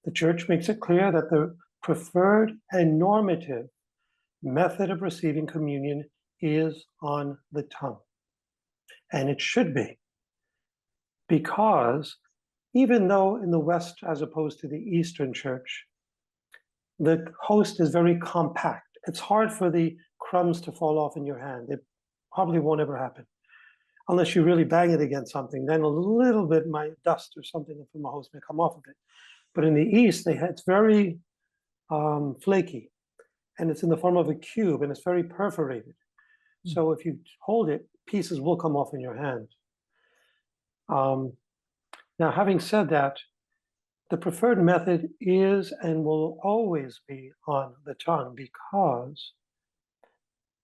The Church makes it clear that the preferred and normative method of receiving communion is on the tongue. And it should be, because even though in the West, as opposed to the Eastern Church, the host is very compact. It's hard for the crumbs to fall off in your hand. It probably won't ever happen. Unless you really bang it against something, then a little bit might dust or something from the host may come off of it. But in the East, it's very flaky, and it's in the form of a cube, and it's very perforated. So if you hold it, pieces will come off in your hand. Now, having said that, the preferred method is and will always be on the tongue, because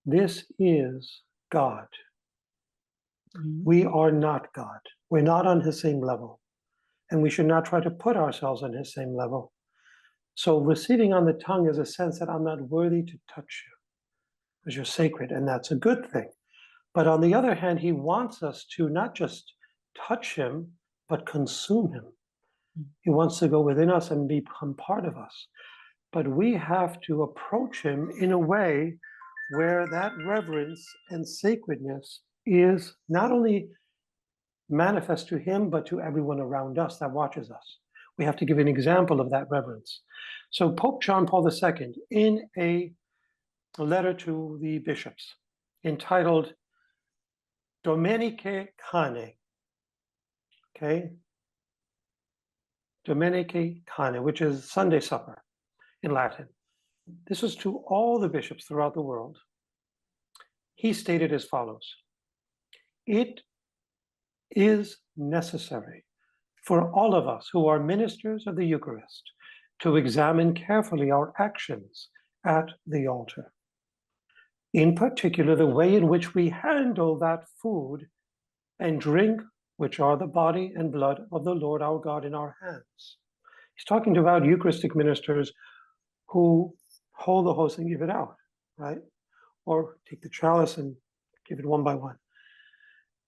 this is God. We are not God. We're not on his same level. And we should not try to put ourselves on his same level. So receiving on the tongue is a sense that I'm not worthy to touch you, because you're sacred, and that's a good thing. But on the other hand, he wants us to not just touch him, but consume him. He wants to go within us and become part of us. But we have to approach him in a way where that reverence and sacredness is not only manifest to him, but to everyone around us that watches us. We have to give an example of that reverence. So Pope John Paul II, in a letter to the bishops entitled Dominicae Cane, okay? Dominicae Cane, which is Sunday supper in Latin. This was to all the bishops throughout the world. He stated as follows: it is necessary for all of us who are ministers of the Eucharist to examine carefully our actions at the altar. In particular, the way in which we handle that food and drink, which are the body and blood of the Lord our God in our hands. He's talking about Eucharistic ministers who hold the host and give it out, right? Or take the chalice and give it one by one.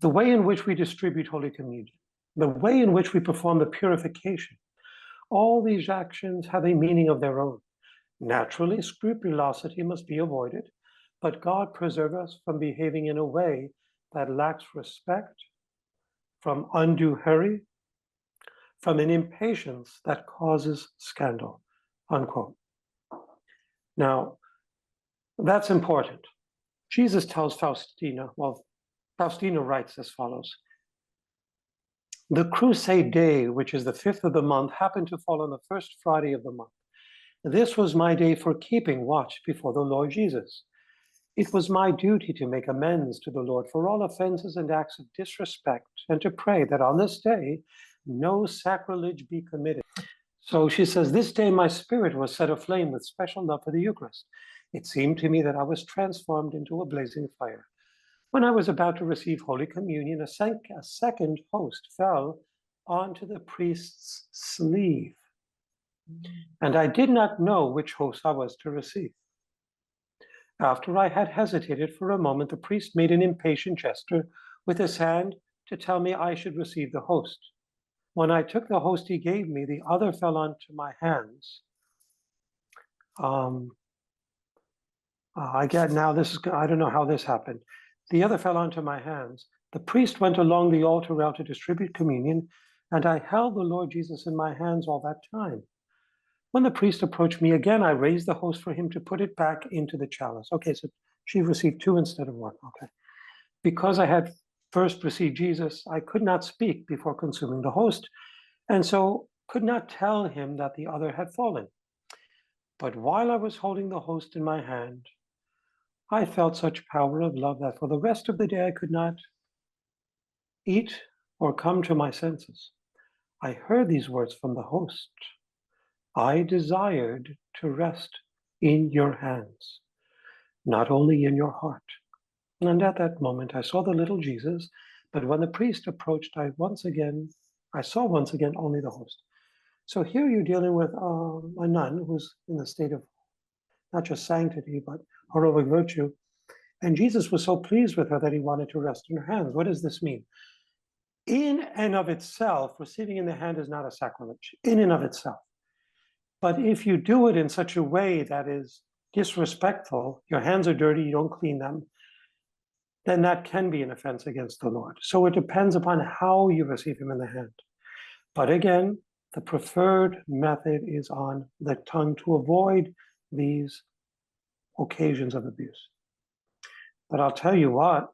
The way in which we distribute Holy Communion, the way in which we perform the purification, all these actions have a meaning of their own. Naturally, scrupulosity must be avoided, but God preserve us from behaving in a way that lacks respect, from undue hurry, from an impatience that causes scandal, unquote. Now, that's important. Jesus tells Faustina, well, Faustina writes as follows: the crusade day, which is the 5th of the month, happened to fall on the first Friday of the month. This was my day for keeping watch before the Lord Jesus. It was my duty to make amends to the Lord for all offenses and acts of disrespect, and to pray that on this day no sacrilege be committed. So she says, this day my spirit was set aflame with special love for the Eucharist. It seemed to me that I was transformed into a blazing fire. When I was about to receive Holy Communion, a second host fell onto the priest's sleeve, and I did not know which host I was to receive. After I had hesitated for a moment, the priest made an impatient gesture with his hand to tell me I should receive the host. When I took the host he gave me, the other fell onto my hands. I don't know how this happened. The other fell onto my hands. The priest went along the altar rail to distribute communion, and I held the Lord Jesus in my hands all that time. When the priest approached me again, I raised the host for him to put it back into the chalice. Okay, so she received 2 instead of 1. Okay. Because I had first received Jesus, I could not speak before consuming the host, and so could not tell him that the other had fallen. But while I was holding the host in my hand, I felt such power of love that for the rest of the day I could not eat or come to my senses. I heard these words from the host: I desired to rest in your hands, not only in your heart. And at that moment I saw the little Jesus, but when the priest approached, I saw once again only the host. So here you're dealing with a nun who's in the state of not just sanctity, but heroic virtue. And Jesus was so pleased with her that he wanted to rest in her hands. What does this mean? In and of itself, receiving in the hand is not a sacrilege, in and of itself. But if you do it in such a way that is disrespectful, your hands are dirty, you don't clean them, then that can be an offense against the Lord. So it depends upon how you receive him in the hand. But again, the preferred method is on the tongue to avoid these occasions of abuse. But I'll tell you what,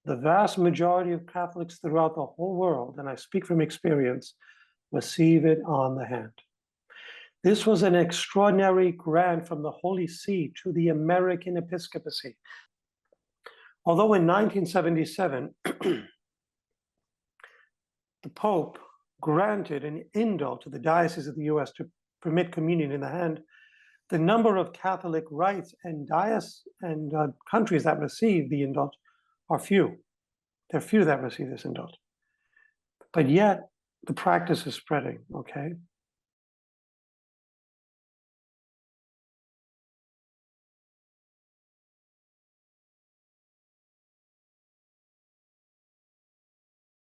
the vast majority of Catholics throughout the whole world, and I speak from experience, receive it on the hand. This was an extraordinary grant from the Holy See to the American episcopacy. Although in 1977, the Pope granted an indult to the Diocese of the US to permit communion in the hand, the number of Catholic rites and countries that receive the indult are few. There are few that receive this indult. But yet, the practice is spreading, okay?